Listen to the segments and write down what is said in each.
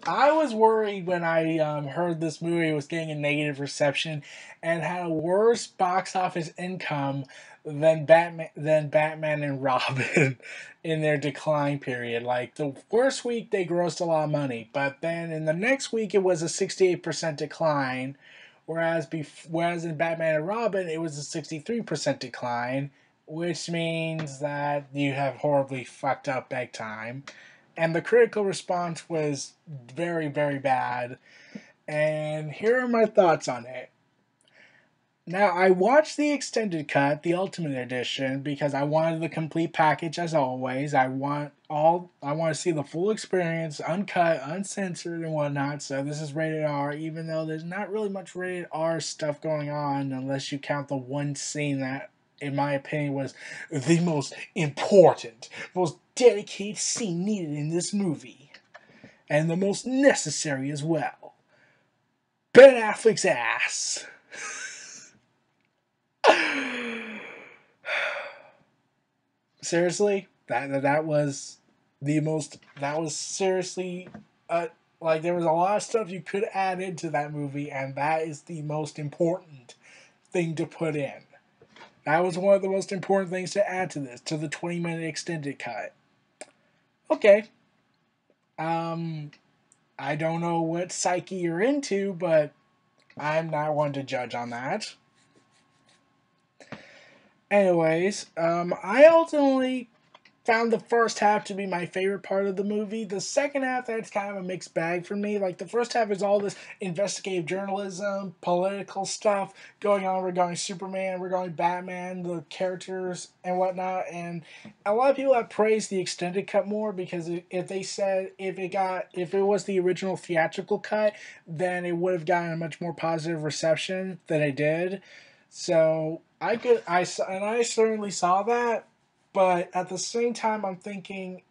I was worried when I heard this movie was getting a negative reception and had a worse box office income than Batman and Robin in their decline period. Like the first week they grossed a lot of money, but then in the next week it was a 68% decline, whereas in Batman and Robin it was a 63% decline, which means that you have horribly fucked up big time. And the critical response was very, very bad. And here are my thoughts on it. Now, I watched the extended cut, the Ultimate Edition, because I wanted the complete package as always. I want to see the full experience, uncut, uncensored, and whatnot. So this is rated R, even though there's not really much rated R stuff going on, unless you count the one scene that, in my opinion, was the most important, most dedicated scene needed in this movie, and the most necessary as well. Ben Affleck's ass. Seriously, that was the most. That was seriously, like there was a lot of stuff you could add into that movie, and that is the most important thing to put in. That was one of the most important things to add to the 20-minute extended cut. Okay. I don't know what psyche you're into, but I'm not one to judge on that. Anyways, I ultimately found the first half to be my favorite part of the movie. The second half, that's kind of a mixed bag for me. Like, the first half is all this investigative journalism, political stuff going on regarding Superman, regarding Batman, the characters, and whatnot. And a lot of people have praised the extended cut more because if it was the original theatrical cut, then it would have gotten a much more positive reception than it did. So I certainly saw that, but at the same time, I'm thinking,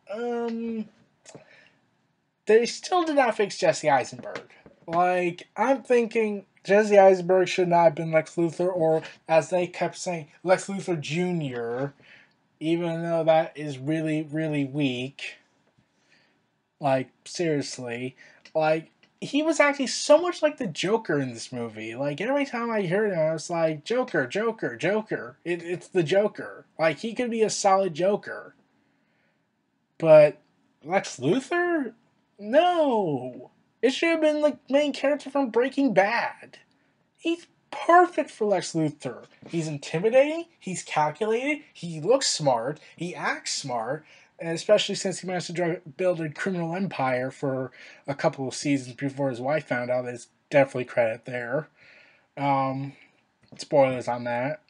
they still did not fix Jesse Eisenberg. Like, I'm thinking Jesse Eisenberg should not have been Lex Luthor, or as they kept saying, Lex Luthor Jr., even though that is really, really weak. Like, seriously. Like, he was acting so much like the Joker in this movie. Like, every time I heard him, I was like, Joker, Joker, Joker. It's the Joker. Like, he could be a solid Joker. But Lex Luthor? No. It should have been the main character from Breaking Bad. He's perfect for Lex Luthor. He's intimidating, he's calculated, he looks smart, he acts smart, and especially since he managed to build a criminal empire for a couple of seasons before his wife found out, there's definitely credit there. Um, Spoilers on that.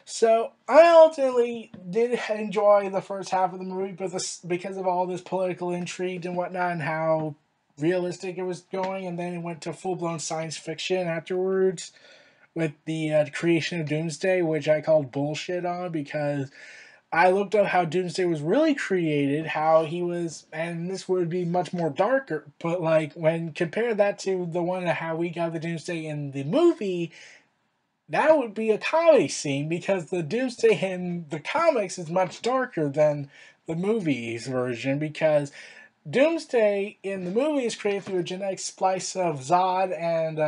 So I ultimately did enjoy the first half of the movie, but because of all this political intrigue and whatnot, and how realistic it was going, and then it went to full blown science fiction afterwards with the creation of Doomsday, which I called bullshit on because I looked up how Doomsday was really created, how he was, and this would be much more darker, but like when compare that to the one of how we got the Doomsday in the movie, that would be a comedy scene because the Doomsday in the comics is much darker than the movie's version because Doomsday in the movie is created through a genetic splice of Zod and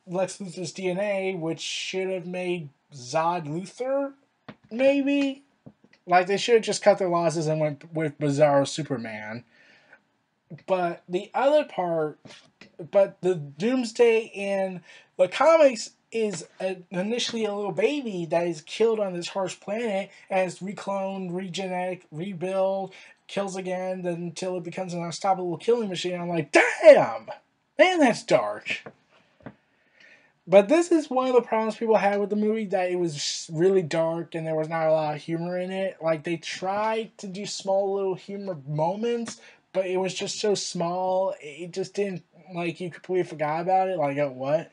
Lex Luthor's DNA, which should have made Zod Luthor, maybe? Like, they should have just cut their losses and went with Bizarro Superman. But the other part, but the Doomsday in the comics is initially a little baby that is killed on this harsh planet and is recloned, regenetic, rebuild, kills again until it becomes an unstoppable killing machine. I'm like, damn! Man, that's dark. But this is one of the problems people had with the movie, that it was really dark and there was not a lot of humor in it. Like, they tried to do small little humor moments, but it was just so small, it just didn't, like, you completely forgot about it. Like, oh, what?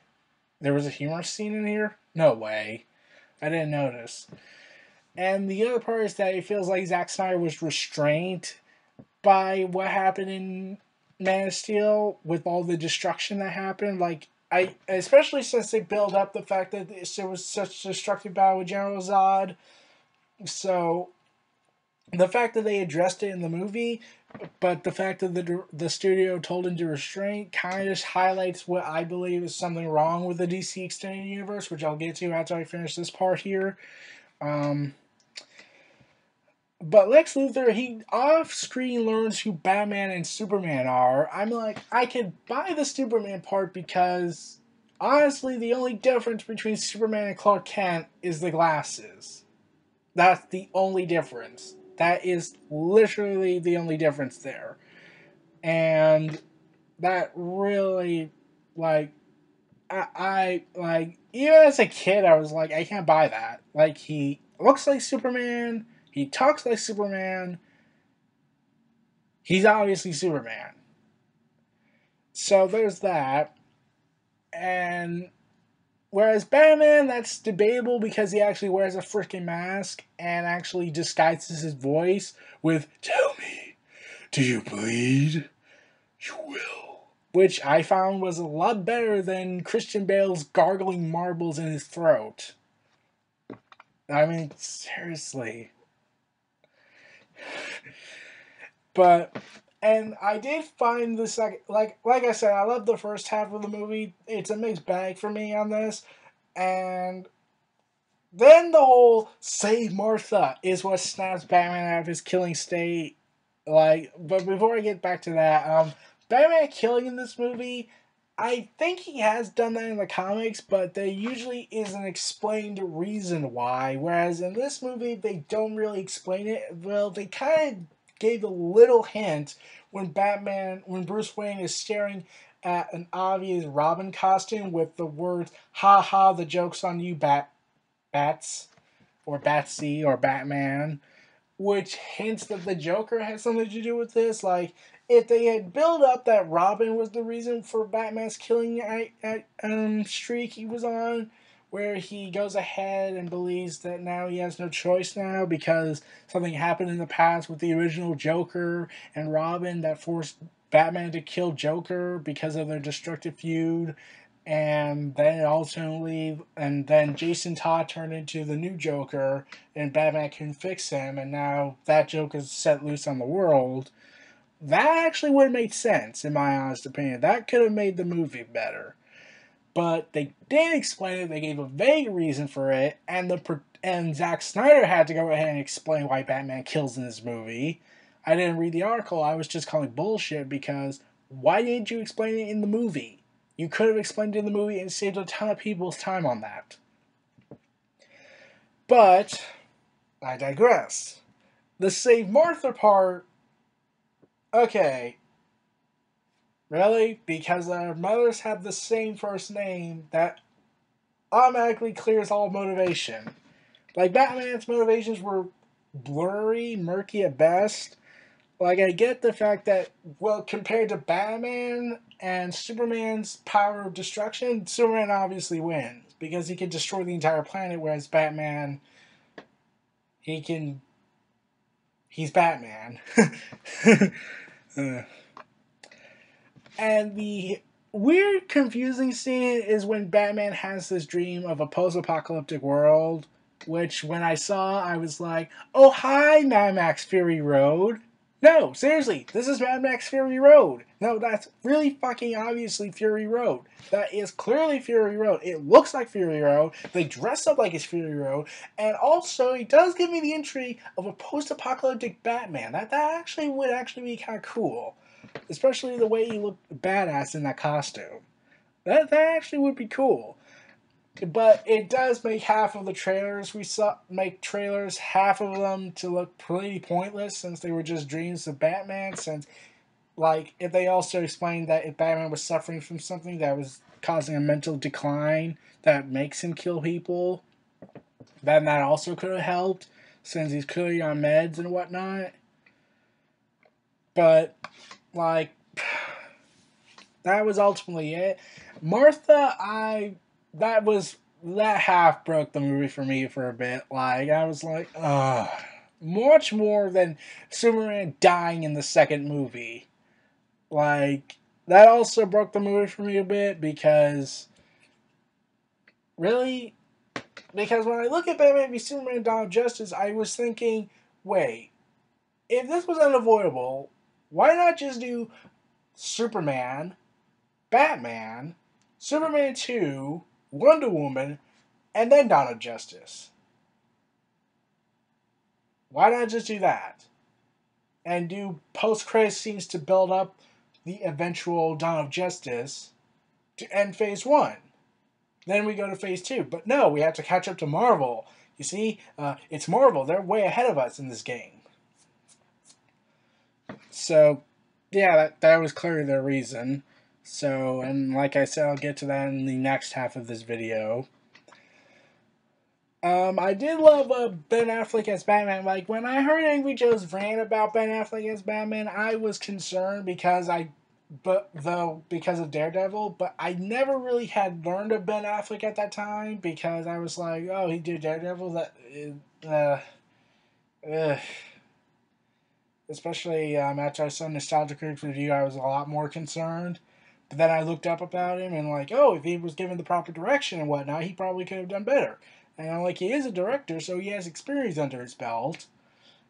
There was a humor scene in here? No way. I didn't notice. And the other part is that it feels like Zack Snyder was restrained by what happened in Man of Steel with all the destruction that happened. Like, especially since they build up the fact that there was such a destructive battle with General Zod. So the fact that they addressed it in the movie But the fact that the studio told him to restrain kind of just highlights what I believe is something wrong with the DC Extended Universe, which I'll get to after I finish this part here. Um, but Lex Luthor, he off screen learns who Batman and Superman are. I'm like, I could buy the Superman part because honestly, the only difference between Superman and Clark Kent is the glasses. That's the only difference. That is literally the only difference there. And that really, like, I like, even as a kid, I was like, I can't buy that. Like, he looks like Superman, he talks like Superman, he's obviously Superman. So there's that. And whereas Batman, that's debatable because he actually wears a freaking mask and actually disguises his voice with, "Tell me, do you bleed? You will." Which I found was a lot better than Christian Bale's gargling marbles in his throat. I mean, seriously. But, and I did find the second, like I said, I love the first half of the movie. It's a mixed bag for me on this. And then the whole "save Martha" is what snaps Batman out of his killing state. Like, but before I get back to that, Batman killing in this movie, I think he has done that in the comics, but there usually is an explained reason why. Whereas in this movie, they don't really explain it. Well, they kind of gave a little hint when Bruce Wayne is staring at an obvious Robin costume with the words, "Ha ha, the joke's on you, Bats," or Batsy, or Batman, which hints that the Joker has something to do with this. Like, if they had built up that Robin was the reason for Batman's killing streak he was on, where he goes ahead and believes that now he has no choice now because something happened in the past with the original Joker and Robin that forced Batman to kill Joker because of their destructive feud, and then Jason Todd turned into the new Joker, and Batman can fix him, and now that Joker's set loose on the world. That actually would have made sense, in my honest opinion. That could have made the movie better. But they didn't explain it. They gave a vague reason for it, and Zack Snyder had to go ahead and explain why Batman kills in this movie. I didn't read the article. I was just calling bullshit because why didn't you explain it in the movie? You could have explained it in the movie and saved a ton of people's time on that. But I digress. The Save Martha part, okay. Really? Because our mothers have the same first name, that automatically clears all motivation. Like, Batman's motivations were blurry, murky at best. Like, I get the fact that, well, compared to Batman and Superman's power of destruction, Superman obviously wins because he can destroy the entire planet, whereas Batman, he can. He's Batman. And the weird, confusing scene is when Batman has this dream of a post apocalyptic world, which when I saw, I was like, oh, hi, Mad Max Fury Road. No, seriously, this is Mad Max Fury Road. No, that's really fucking obviously Fury Road. That is clearly Fury Road. It looks like Fury Road. They dress up like it's Fury Road. And also, it does give me the intrigue of a post-apocalyptic Batman. That actually would actually be kind of cool. Especially the way he looked badass in that costume. That actually would be cool. But it does make half of the trailers we saw, make trailers, half of them to look pretty pointless since they were just dreams of Batman. Since, like, if they also explained that if Batman was suffering from something that was causing a mental decline that makes him kill people, then that also could have helped since he's clearly on meds and whatnot. But, like, that was ultimately it. Martha, that half broke the movie for me for a bit. Like, I was like, ugh. Much more than Superman dying in the second movie. Like, that also broke the movie for me a bit because, really? Because when I look at Batman v Superman Dawn of Justice, I was thinking, wait, if this was unavoidable, Why not just do Superman, Batman, Superman 2, Wonder Woman, and then Dawn of Justice? Why not just do that? And do post-credit scenes to build up the eventual Dawn of Justice to end Phase 1. Then we go to Phase 2. But no, we have to catch up to Marvel. You see, it's Marvel. They're way ahead of us in this game. So, yeah, that was clearly their reason. So, and like I said, I'll get to that in the next half of this video. I did love Ben Affleck as Batman. Like, when I heard Angry Joe's rant about Ben Affleck as Batman, I was concerned because of Daredevil, but I never really had learned of Ben Affleck at that time because I was like, oh, he did Daredevil. Especially after I saw Nostalgia Critic's review, I was a lot more concerned. But then I looked up about him and like, oh, if he was given the proper direction and whatnot, he probably could have done better. And I'm like, he is a director, so he has experience under his belt.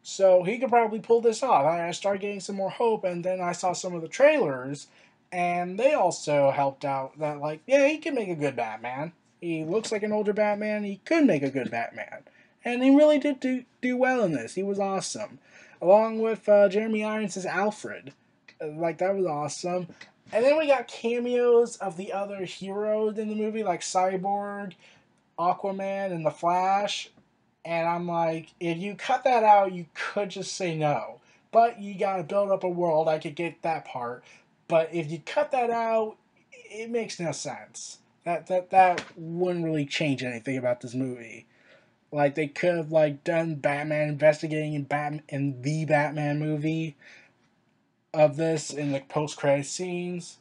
So he could probably pull this off. I started getting some more hope, and then I saw some of the trailers, and they also helped out that, like, yeah, he can make a good Batman. He looks like an older Batman. He could make a good Batman. And he really did do well in this. He was awesome. Along with Jeremy Irons as Alfred. Like, that was awesome. And then we got cameos of the other heroes in the movie, like Cyborg, Aquaman, and The Flash. And I'm like, if you cut that out, you could just say no. But you gotta build up a world. I could get that part. But if you cut that out, it makes no sense. That wouldn't really change anything about this movie. Like, they could have like done Batman investigating in the Batman movie of this in the post-credit scenes.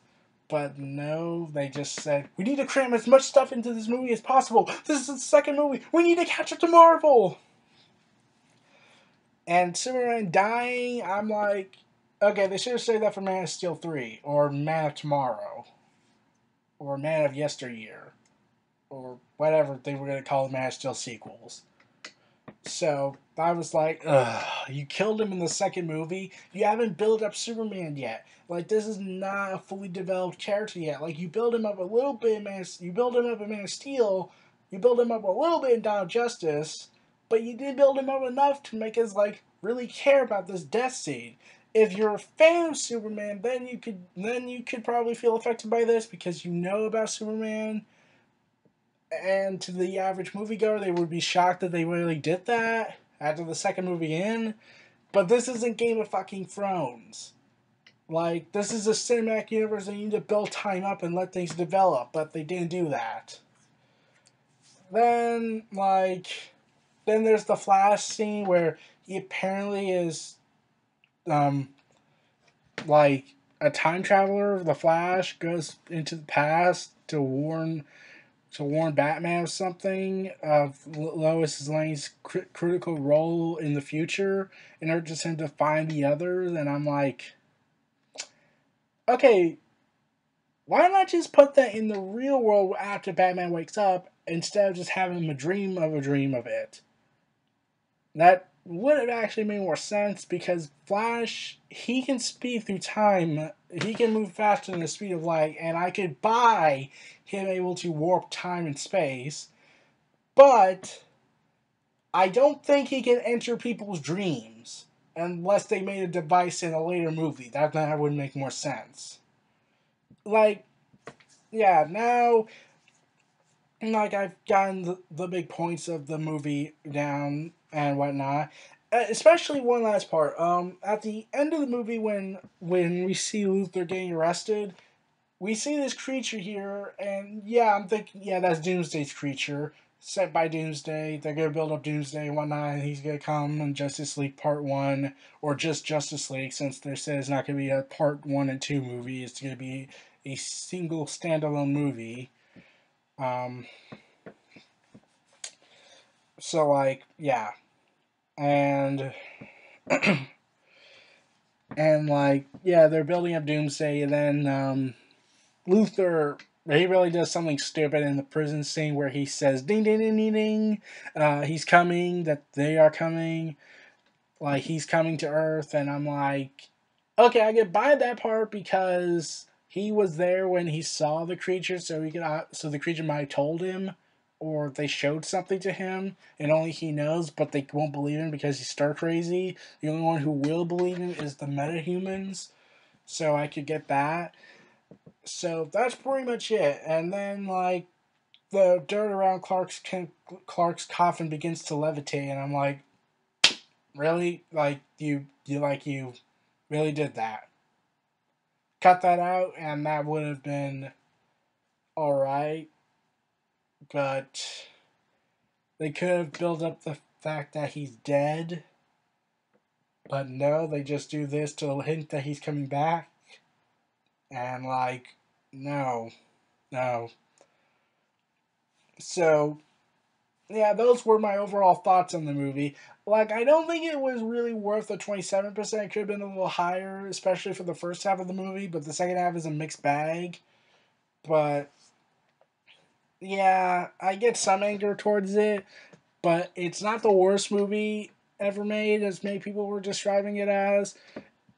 But no, they just said, we need to cram as much stuff into this movie as possible. This is the second movie. We need to catch up to Marvel. And Superman dying, I'm like, okay, they should have saved that for Man of Steel 3, or Man of Tomorrow, or Man of Yesteryear, or whatever they were going to call the Man of Steel sequels. So I was like, ugh, you killed him in the second movie. You haven't built up Superman yet. Like, this is not a fully developed character yet. Like, you build him up a little bit you build him up in Man of Steel, you build him up a little bit in Dawn of Justice, but you did build him up enough to make us like really care about this death scene. If you're a fan of Superman, then you could probably feel affected by this because you know about Superman. And to the average moviegoer, they would be shocked that they really did that after the second movie in. But this isn't Game of fucking Thrones. Like, this is a cinematic universe and you need to build time up and let things develop, but they didn't do that. Then there's the Flash scene where he apparently is, like, a time traveler. The Flash goes into the past to warn Batman of something, of Lois Lane's critical role in the future, in order to him to find the others. And I'm like, okay, why not just put that in the real world after Batman wakes up instead of just having him a dream of it? That would have actually made more sense because Flash, he can speed through time. He can move faster than the speed of light, and I could buy him able to warp time and space. But I don't think he can enter people's dreams unless they made a device in a later movie. That would make more sense. Like, yeah, now, like, I've gotten the big points of the movie down and whatnot. Especially one last part. At the end of the movie, when we see Luthor getting arrested, we see this creature here, and yeah, I'm thinking, yeah, that's Doomsday's creature, sent by Doomsday. They're gonna build up Doomsday and whatnot, and he's gonna come in Justice League Part 1, or just Justice League, since they said it's not gonna be a Part 1 and 2 movie, it's gonna be a single standalone movie. So, like, yeah. And and like, yeah, they're building up Doomsday, and then Luthor, he really does something stupid in the prison scene where he says ding ding ding ding ding, he's coming, that they are coming, like he's coming to Earth, and I'm like, Okay, I get by that part because he was there when he saw the creature, so he could so the creature might have told him, or they showed something to him, and only he knows, but they won't believe him because he's star crazy. The only one who will believe him is the metahumans, so I could get that. So that's pretty much it. And then like the dirt around Clark's coffin begins to levitate, and I'm like, really? Like you really did that? Cut that out, and that would have been all right. But they could have built up the fact that he's dead. But no, they just do this to hint that he's coming back. And like, no, no. So yeah, those were my overall thoughts on the movie. Like, I don't think it was really worth the 27%. It could have been a little higher, especially for the first half of the movie, but the second half is a mixed bag. But yeah, I get some anger towards it, but it's not the worst movie ever made, as many people were describing it as.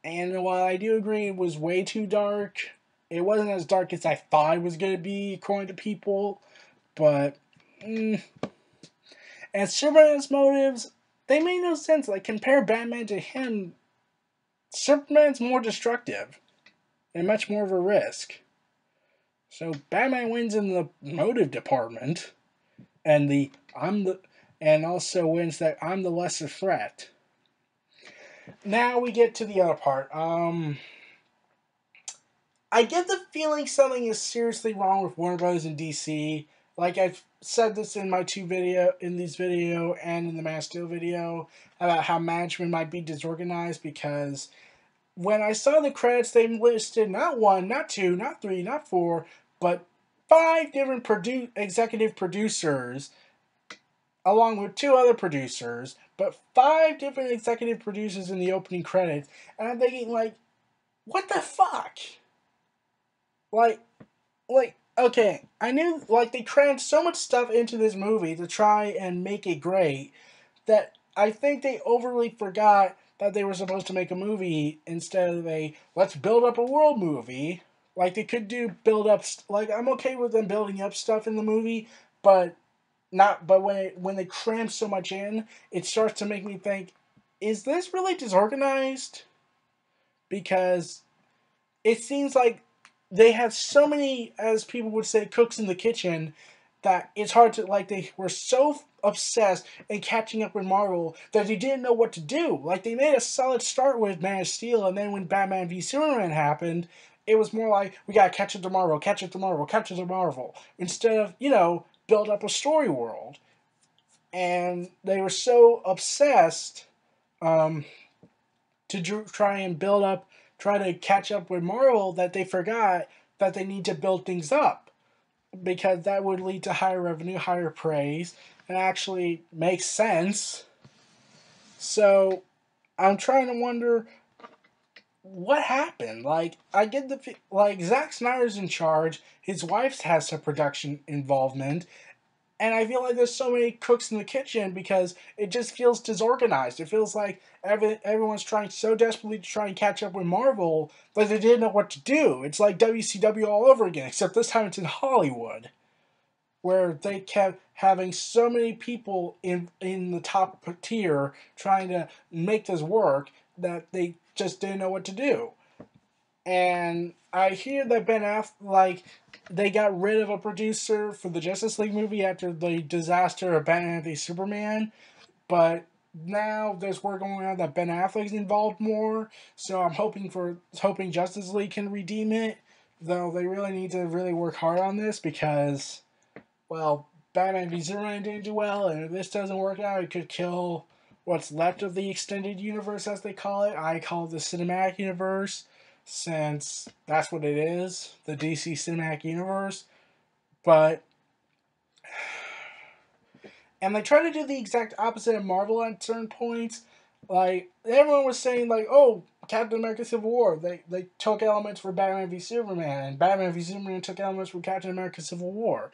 And while I do agree it was way too dark, it wasn't as dark as I thought it was going to be, according to people. But, and Superman's motives, they made no sense. Like, compare Batman to him, Superman's more destructive and much more of a risk. So Batman wins in the motive department, and and also wins that I'm the lesser threat. Now we get to the other part. I get the feeling something is seriously wrong with Warner Bros. And DC. Like I've said this in my this video and in the Man of Steel video about how management might be disorganized, because when I saw the credits, they listed not one, not two, not three, not four, but five different executive producers, along with two other producers, but five different executive producers in the opening credits. And I'm thinking, like, what the fuck? Like, okay, I knew, like, they crammed so much stuff into this movie to try and make it great that I think they overly forgot that they were supposed to make a movie instead of a let's build up a world movie. Like, they could do build up, like, I'm okay with them building up stuff in the movie, but not, but when they cram so much in, it starts to make me think, is this really disorganized? Because it seems like they have so many, as people would say, cooks in the kitchen, that it's hard to, like, they were so obsessed in catching up with Marvel that they didn't know what to do. Like, they made a solid start with Man of Steel, and then when Batman v Superman happened, it was more like, we gotta catch up to Marvel, catch up to Marvel, catch up to Marvel, instead of, build up a story world. And they were so obsessed um, to try and try to catch up with Marvel, that they forgot that they need to build things up, because that would lead to higher revenue, higher praise, and actually makes sense. So I'm trying to wonder what happened. Like, I get like, Zack Snyder's in charge, his wife has some production involvement, and I feel like there's so many cooks in the kitchen because it just feels disorganized. It feels like everyone's trying so desperately to try and catch up with Marvel that they didn't know what to do. It's like WCW all over again, except this time it's in Hollywood, where they kept having so many people in the top tier trying to make this work that they just didn't know what to do. And I hear that Ben Affleck, like, they got rid of a producer for the Justice League movie after the disaster of Batman v Superman, but now there's word going on that Ben Affleck's involved more, so I'm hoping Justice League can redeem it, though they really need to really work hard on this because, well, Batman v Superman didn't do well, and if this doesn't work out, it could kill what's left of the extended universe, as they call it. I call it the cinematic universe, since that's what it is, the DC cinematic universe. But, and they try to do the exact opposite of Marvel at certain points. Like, everyone was saying, like, oh, Captain America Civil War, they took elements from Batman v Superman, and Batman v Superman took elements from Captain America Civil War.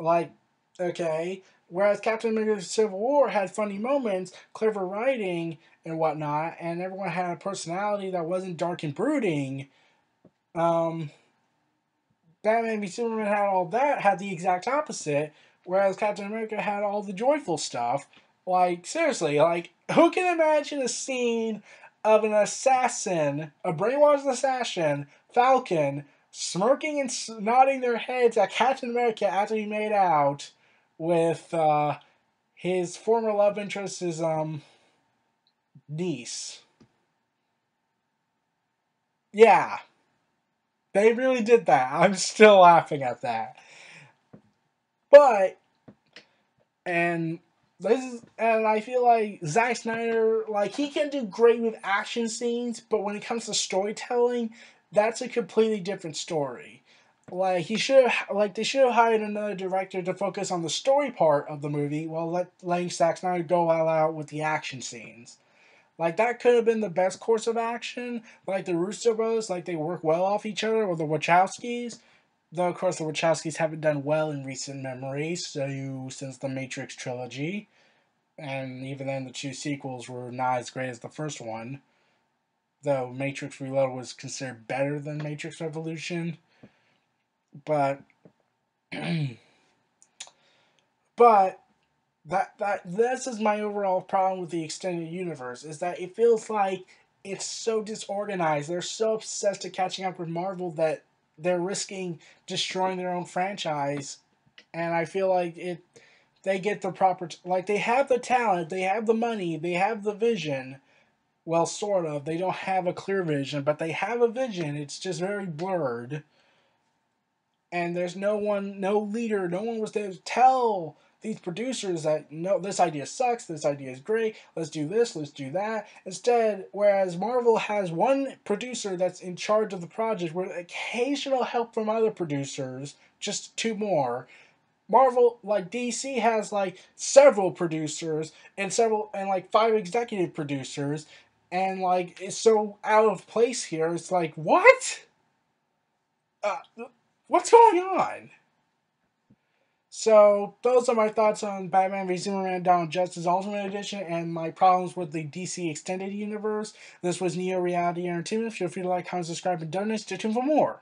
Like, okay, Whereas Captain America Civil War had funny moments, clever writing, and whatnot, and everyone had a personality that wasn't dark and brooding. Um, Batman v Superman had all that, had the exact opposite, whereas Captain America had all the joyful stuff. Like, seriously, like, who can imagine a scene of an assassin, a brainwashed assassin, Falcon, smirking and nodding their heads at Captain America after he made out with his former love interest's niece? Yeah, they really did that. I'm still laughing at that. But and and I feel like Zack Snyder, like, he can do great with action scenes, but when it comes to storytelling, that's a completely different story. Like, they should have hired another director to focus on the story part of the movie while letting Zack Snyder go all out with the action scenes. Like, that could have been the best course of action. Like the Russo brothers, like, they work well off each other, or the Wachowskis. Though, of course, the Wachowskis haven't done well in recent memory, so since the Matrix trilogy. And even then, the two sequels were not as great as the first one. Though Matrix Reloaded was considered better than Matrix Revolution. But, but this is my overall problem with the extended universe, is that it feels like it's so disorganized. They're so obsessed at catching up with Marvel that they're risking destroying their own franchise. And I feel like they get the proper, like, they have the talent, they have the money, they have the vision. Well, sort of. They don't have a clear vision, but they have a vision. It's just very blurred. And there's no leader, no one was there to tell these producers that, no, this idea sucks, this idea is great, let's do this, let's do that. Instead, whereas Marvel has one producer that's in charge of the project with occasional help from other producers, just two more. Marvel, like DC, has like several producers and like five executive producers, and like it's so out of place here. It's like, what? Uh, what's going on? So those are my thoughts on Batman v Superman: Dawn of Justice Ultimate Edition and my problems with the DC Extended Universe. This was Neo Reality Entertainment. Feel free to like, comment, subscribe, and donate. Stay tuned for more.